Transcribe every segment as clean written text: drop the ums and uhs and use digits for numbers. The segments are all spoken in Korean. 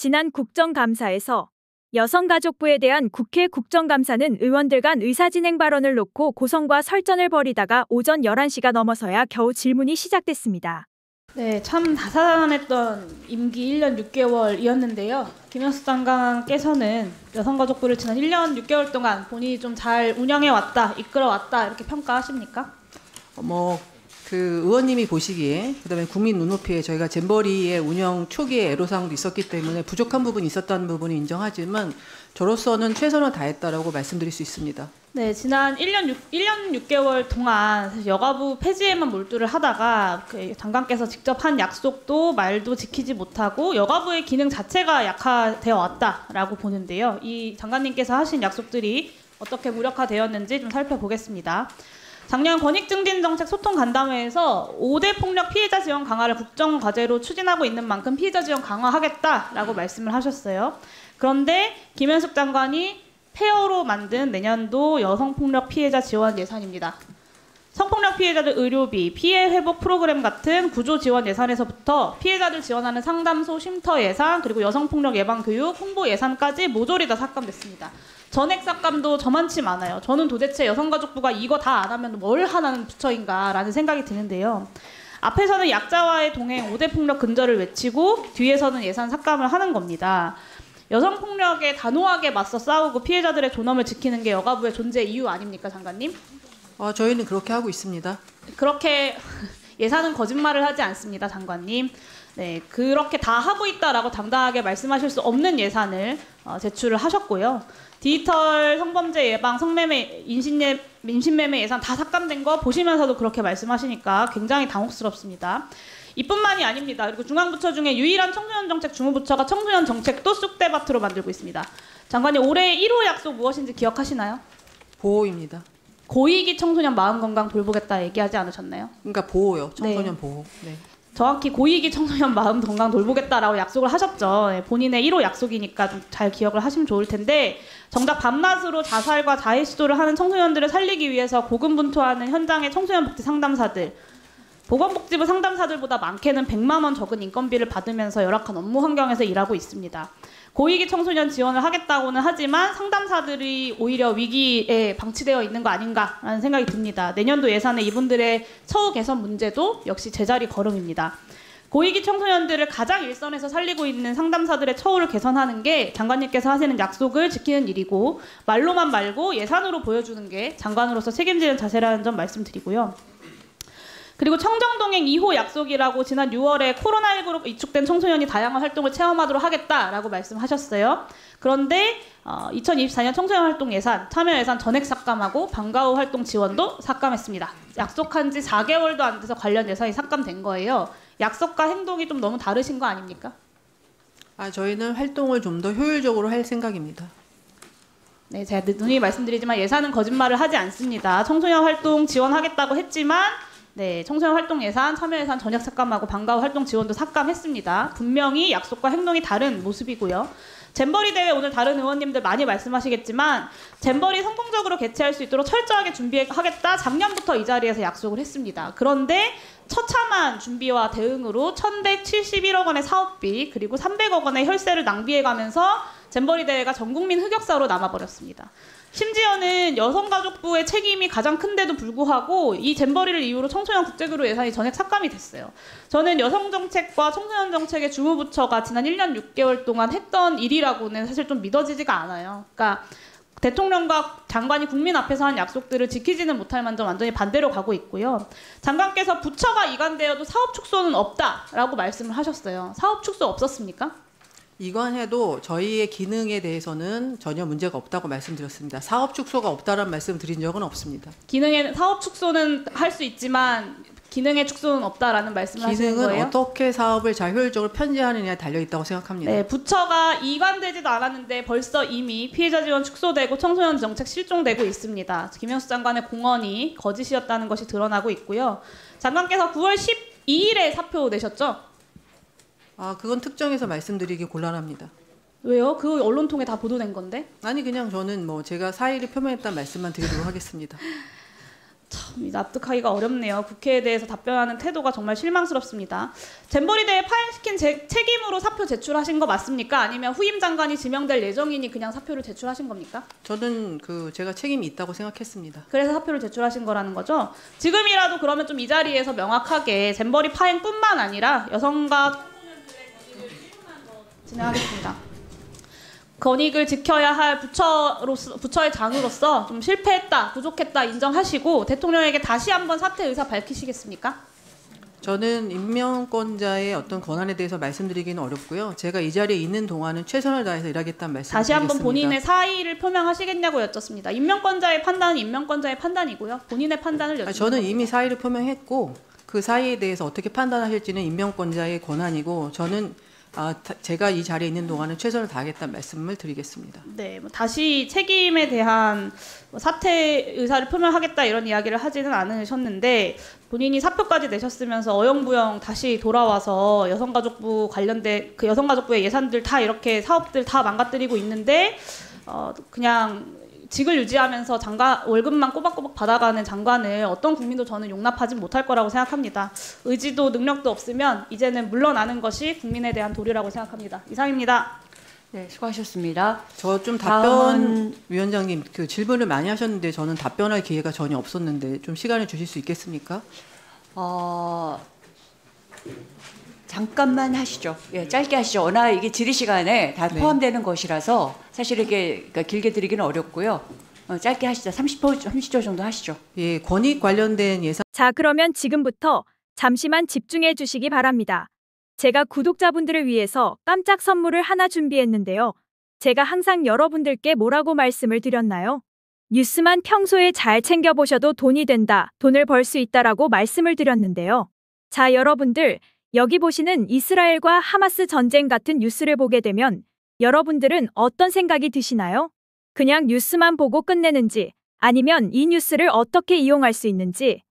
지난 국정감사에서 여성가족부에 대한 국회 국정감사는 의원들 간 의사진행 발언을 놓고 고성과 설전을 벌이다가 오전 11시가 넘어서야 겨우 질문이 시작됐습니다. 네, 참 다사다난했던 임기 1년 6개월이었는데요. 김현숙 장관께서는 여성가족부를 지난 1년 6개월 동안 본인이 좀 잘 운영해왔다, 이끌어왔다 이렇게 평가하십니까? 그 의원님이 보시기에 그다음에 국민 눈높이에 저희가 잼버리의 운영 초기에 애로사항도 있었기 때문에 부족한 부분이 있었다는 부분은 인정하지만 저로서는 최선을 다했다라고 말씀드릴 수 있습니다. 네, 지난 1년 6개월 동안 사실 여가부 폐지에만 몰두를 하다가 그 장관께서 직접 한 약속도 말도 지키지 못하고 여가부의 기능 자체가 약화되어 왔다라고 보는데요. 이 장관님께서 하신 약속들이 어떻게 무력화되었는지 좀 살펴보겠습니다. 작년 권익증진정책 소통간담회에서 5대 폭력 피해자 지원 강화를 국정과제로 추진하고 있는 만큼 피해자 지원 강화하겠다라고 말씀을 하셨어요. 그런데 김현숙 장관이 폐허로 만든 내년도 여성폭력 피해자 지원 예산입니다. 성폭력 피해자들 의료비, 피해 회복 프로그램 같은 구조 지원 예산에서부터 피해자들 지원하는 상담소 쉼터 예산, 그리고 여성폭력 예방 교육, 홍보 예산까지 모조리 다 삭감됐습니다. 전액 삭감도 저만치 많아요. 저는 도대체 여성가족부가 이거 다 안 하면 뭘 하는 부처인가라는 생각이 드는데요. 앞에서는 약자와의 동행 5대 폭력 근절을 외치고 뒤에서는 예산 삭감을 하는 겁니다. 여성폭력에 단호하게 맞서 싸우고 피해자들의 존엄을 지키는 게 여가부의 존재 이유 아닙니까, 장관님? 저희는 그렇게 하고 있습니다. 그렇게 예산은 거짓말을 하지 않습니다, 장관님. 네, 그렇게 다 하고 있다라고 당당하게 말씀하실 수 없는 예산을 제출을 하셨고요. 디지털 성범죄 예방, 성매매, 인신매매 예산 다 삭감된 거 보시면서도 그렇게 말씀하시니까 굉장히 당혹스럽습니다. 이뿐만이 아닙니다. 그리고 중앙부처 중에 유일한 청소년 정책 주무부처가 청소년 정책도 쑥대밭으로 만들고 있습니다. 장관님, 올해 1호 약속 무엇인지 기억하시나요? 보호입니다. 고위기 청소년 마음건강 돌보겠다 얘기하지 않으셨나요? 그러니까 보호요. 청소년 네. 보호. 네. 정확히 고위기 청소년 마음 건강 돌보겠다라고 약속을 하셨죠. 네, 본인의 1호 약속이니까 좀 잘 기억을 하시면 좋을 텐데 정작 밤낮으로 자살과 자해 시도를 하는 청소년들을 살리기 위해서 고군분투하는 현장의 청소년 복지 상담사들, 보건복지부 상담사들보다 많게는 100만 원 적은 인건비를 받으면서 열악한 업무 환경에서 일하고 있습니다. 고위기 청소년 지원을 하겠다고는 하지만 상담사들이 오히려 위기에 방치되어 있는 거 아닌가라는 생각이 듭니다. 내년도 예산에 이분들의 처우 개선 문제도 역시 제자리 걸음입니다. 고위기 청소년들을 가장 일선에서 살리고 있는 상담사들의 처우를 개선하는 게 장관님께서 하시는 약속을 지키는 일이고 말로만 말고 예산으로 보여주는 게 장관으로서 책임지는 자세라는 점 말씀드리고요. 그리고 청정동행 2호 약속이라고 지난 6월에 코로나19로 위축된 청소년이 다양한 활동을 체험하도록 하겠다라고 말씀하셨어요. 그런데 2024년 청소년 활동 예산, 참여 예산 전액 삭감하고 방과 후 활동 지원도 삭감했습니다. 약속한 지 4개월도 안 돼서 관련 예산이 삭감된 거예요. 약속과 행동이 좀 너무 다르신 거 아닙니까? 저희는 활동을 좀 더 효율적으로 할 생각입니다. 네, 제가 누누이 말씀드리지만 예산은 거짓말을 하지 않습니다. 청소년 활동 지원하겠다고 했지만 네, 청소년 활동 예산, 참여 예산 전액 삭감하고 방과 후 활동 지원도 삭감했습니다. 분명히 약속과 행동이 다른 모습이고요. 잼버리 대회 오늘 다른 의원님들 많이 말씀하시겠지만 잼버리 성공적으로 개최할 수 있도록 철저하게 준비하겠다 작년부터 이 자리에서 약속을 했습니다. 그런데 처참한 준비와 대응으로 1,171억 원의 사업비 그리고 300억 원의 혈세를 낭비해가면서 잼버리 대회가 전국민 흑역사로 남아버렸습니다. 심지어는 여성가족부의 책임이 가장 큰데도 불구하고 이 잼버리를 이유로 청소년 국제교류 예산이 전액 삭감이 됐어요. 저는 여성정책과 청소년정책의 주무부처가 지난 1년 6개월 동안 했던 일이라고는 사실 좀 믿어지지가 않아요. 그러니까 대통령과 장관이 국민 앞에서 한 약속들을 지키지는 못할 만큼 완전히 반대로 가고 있고요. 장관께서 부처가 이관되어도 사업 축소는 없다라고 말씀을 하셨어요. 사업 축소 없었습니까? 이관해도 저희의 기능에 대해서는 전혀 문제가 없다고 말씀드렸습니다. 사업 축소가 없다는 말씀 드린 적은 없습니다. 기능의 사업 축소는 할 수 있지만 기능의 축소는 없다라는 말씀을 하시는 거예요? 기능은 어떻게 사업을 잘 효율적으로 편제하느냐에 달려있다고 생각합니다. 네, 부처가 이관되지도 않았는데 벌써 이미 피해자 지원 축소되고 청소년 정책 실종되고 있습니다. 김현숙 장관의 공언이 거짓이었다는 것이 드러나고 있고요. 장관께서 9월 12일에 사표 내셨죠? 그건 특정해서 말씀드리기 곤란합니다. 왜요? 그 언론통에 다 보도된 건데? 아니 그냥 저는 제가 사의를 표명했다는 말씀만 드리도록 하겠습니다. 참 납득하기가 어렵네요. 국회에 대해서 답변하는 태도가 정말 실망스럽습니다. 잼버리대회 파행시킨 책임으로 사표 제출하신 거 맞습니까? 아니면 후임 장관이 지명될 예정이니 그냥 사표를 제출하신 겁니까? 저는 제가 책임이 있다고 생각했습니다. 그래서 사표를 제출하신 거라는 거죠? 지금이라도 그러면 좀 이 자리에서 명확하게 잼버리 파행뿐만 아니라 여성과 진행하겠습니다. 권익을 지켜야 할 부처의 장으로서 좀 실패했다, 부족했다 인정하시고 대통령에게 다시 한번 사퇴 의사 밝히시겠습니까? 저는 임명권자의 어떤 권한에 대해서 말씀드리기는 어렵고요. 제가 이 자리에 있는 동안은 최선을 다해서 일하겠다는 말씀을 다시 한번 드리겠습니다. 본인의 사의를 표명하시겠냐고 여쭙습니다. 임명권자의 판단은 임명권자의 판단이고요. 본인의 판단을 여쭙는 저는 겁니다. 이미 사의를 표명했고 그 사의에 대해서 어떻게 판단하실지는 임명권자의 권한이고 저는 제가 이 자리에 있는 동안은 최선을 다하겠다는 말씀을 드리겠습니다. 네, 다시 책임에 대한 사퇴 의사를 표명하겠다 이런 이야기를 하지는 않으셨는데 본인이 사표까지 내셨으면서 어영부영 다시 돌아와서 여성가족부 관련된 그 여성가족부의 예산들 다 이렇게 사업들 다 망가뜨리고 있는데 그냥 직을 유지하면서 월급만 꼬박꼬박 받아가는 장관을 어떤 국민도 저는 용납하지 못할 거라고 생각합니다. 의지도 능력도 없으면 이제는 물러나는 것이 국민에 대한 도리라고 생각합니다. 이상입니다. 네, 수고하셨습니다. 저 좀 위원장님 질문을 많이 하셨는데 저는 답변할 기회가 전혀 없었는데 좀 시간을 주실 수 있겠습니까? 잠깐만 하시죠. 예, 짧게 하시죠. 워낙 이게 질의 시간에 다 포함되는 것이라서 사실 이게 그러니까 길게 드리기는 어렵고요. 짧게 하시죠. 30초 정도 하시죠. 예, 권익 관련된 예산. 자, 그러면 지금부터 잠시만 집중해 주시기 바랍니다. 제가 구독자분들을 위해서 깜짝 선물을 하나 준비했는데요. 제가 항상 여러분들께 뭐라고 말씀을 드렸나요? 뉴스만 평소에 잘 챙겨보셔도 돈이 된다, 돈을 벌 수 있다라고 말씀을 드렸는데요. 자, 여러분들 여기 보시는 이스라엘과 하마스 전쟁 같은 뉴스를 보게 되면 여러분들은 어떤 생각이 드시나요? 그냥 뉴스만 보고 끝내는지 아니면 이 뉴스를 어떻게 이용할 수 있는지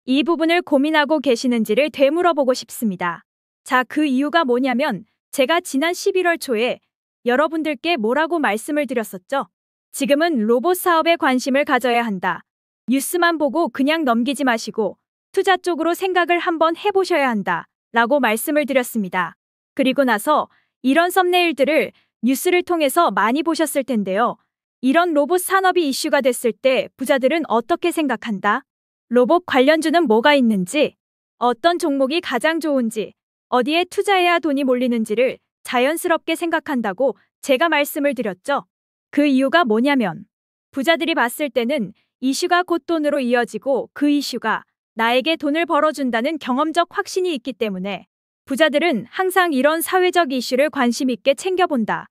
이 부분을 고민하고 계시는지를 되물어보고 싶습니다. 자, 그 이유가 뭐냐면 제가 지난 11월 초에 여러분들께 뭐라고 말씀을 드렸었죠? 지금은 로봇 사업에 관심을 가져야 한다. 뉴스만 보고 그냥 넘기지 마시고 투자 쪽으로 생각을 한번 해보셔야 한다. 라고 말씀을 드렸습니다. 그리고 나서 이런 썸네일들을 뉴스를 통해서 많이 보셨을 텐데요. 이런 로봇 산업이 이슈가 됐을 때 부자들은 어떻게 생각한다? 로봇 관련주는 뭐가 있는지, 어떤 종목이 가장 좋은지, 어디에 투자해야 돈이 몰리는지를 자연스럽게 생각한다고 제가 말씀을 드렸죠. 그 이유가 뭐냐면 부자들이 봤을 때는 이슈가 곧 돈으로 이어지고 그 이슈가 나에게 돈을 벌어준다는 경험적 확신이 있기 때문에 부자들은 항상 이런 사회적 이슈를 관심 있게 챙겨본다.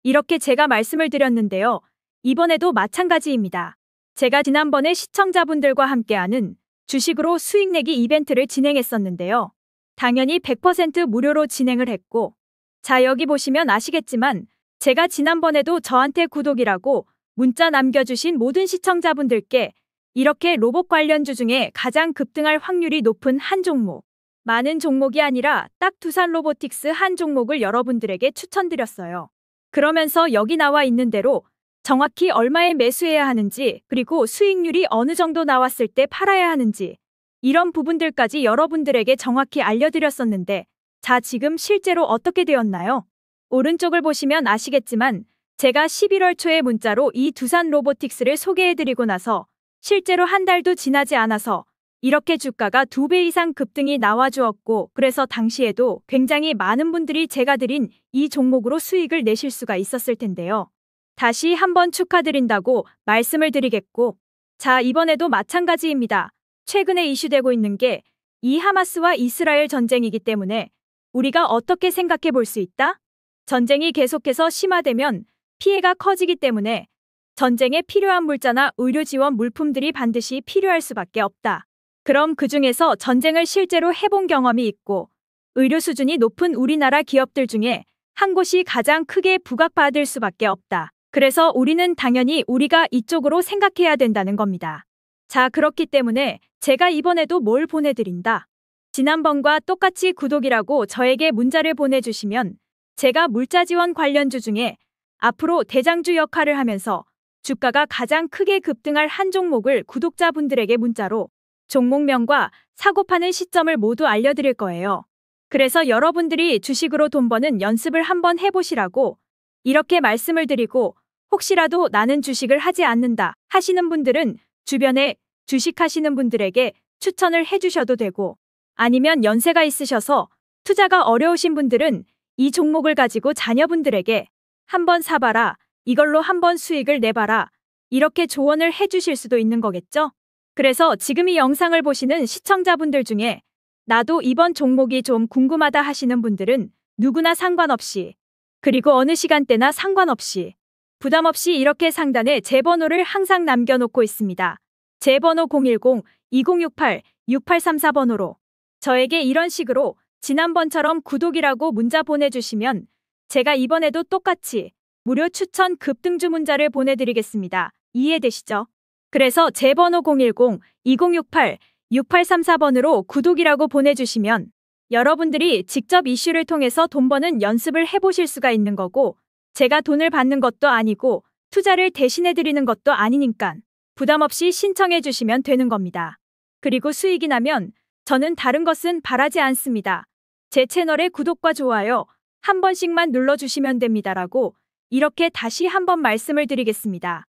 이렇게 제가 말씀을 드렸는데요. 이번에도 마찬가지입니다. 제가 지난번에 시청자분들과 함께하는 주식으로 수익 내기 이벤트를 진행했었는데요. 당연히 100% 무료로 진행을 했고 자, 여기 보시면 아시겠지만 제가 지난번에도 저한테 구독이라고 문자 남겨주신 모든 시청자분들께 이렇게 로봇 관련주 중에 가장 급등할 확률이 높은 한 종목, 많은 종목이 아니라 딱 두산 로보틱스 한 종목을 여러분들에게 추천드렸어요. 그러면서 여기 나와 있는 대로 정확히 얼마에 매수해야 하는지 그리고 수익률이 어느 정도 나왔을 때 팔아야 하는지 이런 부분들까지 여러분들에게 정확히 알려드렸었는데 자, 지금 실제로 어떻게 되었나요? 오른쪽을 보시면 아시겠지만 제가 11월 초에 문자로 이 두산 로보틱스를 소개해드리고 나서 실제로 한 달도 지나지 않아서 이렇게 주가가 2배 이상 급등이 나와주었고 그래서 당시에도 굉장히 많은 분들이 제가 드린 이 종목으로 수익을 내실 수가 있었을 텐데요. 다시 한번 축하드린다고 말씀을 드리겠고 자, 이번에도 마찬가지입니다. 최근에 이슈되고 있는 게 이 하마스와 이스라엘 전쟁이기 때문에 우리가 어떻게 생각해 볼 수 있다? 전쟁이 계속해서 심화되면 피해가 커지기 때문에 전쟁에 필요한 물자나 의료 지원 물품들이 반드시 필요할 수밖에 없다. 그럼 그중에서 전쟁을 실제로 해본 경험이 있고 의료 수준이 높은 우리나라 기업들 중에 한 곳이 가장 크게 부각받을 수밖에 없다. 그래서 우리는 당연히 우리가 이쪽으로 생각해야 된다는 겁니다. 자, 그렇기 때문에 제가 이번에도 뭘 보내드린다. 지난번과 똑같이 구독이라고 저에게 문자를 보내주시면 제가 물자 지원 관련주 중에 앞으로 대장주 역할을 하면서 주가가 가장 크게 급등할 한 종목을 구독자분들에게 문자로 종목명과 사고 파는 시점을 모두 알려드릴 거예요. 그래서 여러분들이 주식으로 돈 버는 연습을 한번 해보시라고 이렇게 말씀을 드리고, 혹시라도 나는 주식을 하지 않는다 하시는 분들은 주변에 주식하시는 분들에게 추천을 해주셔도 되고, 아니면 연세가 있으셔서 투자가 어려우신 분들은 이 종목을 가지고 자녀분들에게 한번 사봐라, 이걸로 한번 수익을 내봐라, 이렇게 조언을 해주실 수도 있는 거겠죠? 그래서 지금 이 영상을 보시는 시청자분들 중에 나도 이번 종목이 좀 궁금하다 하시는 분들은 누구나 상관없이, 그리고 어느 시간대나 상관없이 부담 없이 이렇게 상단에 제 번호를 항상 남겨놓고 있습니다. 제 번호 010-2068-6834번호로 저에게 이런 식으로 지난번처럼 구독이라고 문자 보내주시면 제가 이번에도 똑같이 무료 추천 급등주 문자를 보내드리겠습니다. 이해되시죠? 그래서 제 번호 010-2068-6834번으로 구독이라고 보내주시면 여러분들이 직접 이슈를 통해서 돈 버는 연습을 해보실 수가 있는 거고, 제가 돈을 받는 것도 아니고 투자를 대신해드리는 것도 아니니까 부담 없이 신청해 주시면 되는 겁니다. 그리고 수익이 나면 저는 다른 것은 바라지 않습니다. 제 채널의 구독과 좋아요 한 번씩만 눌러주시면 됩니다라고 이렇게 다시 한번 말씀을 드리겠습니다.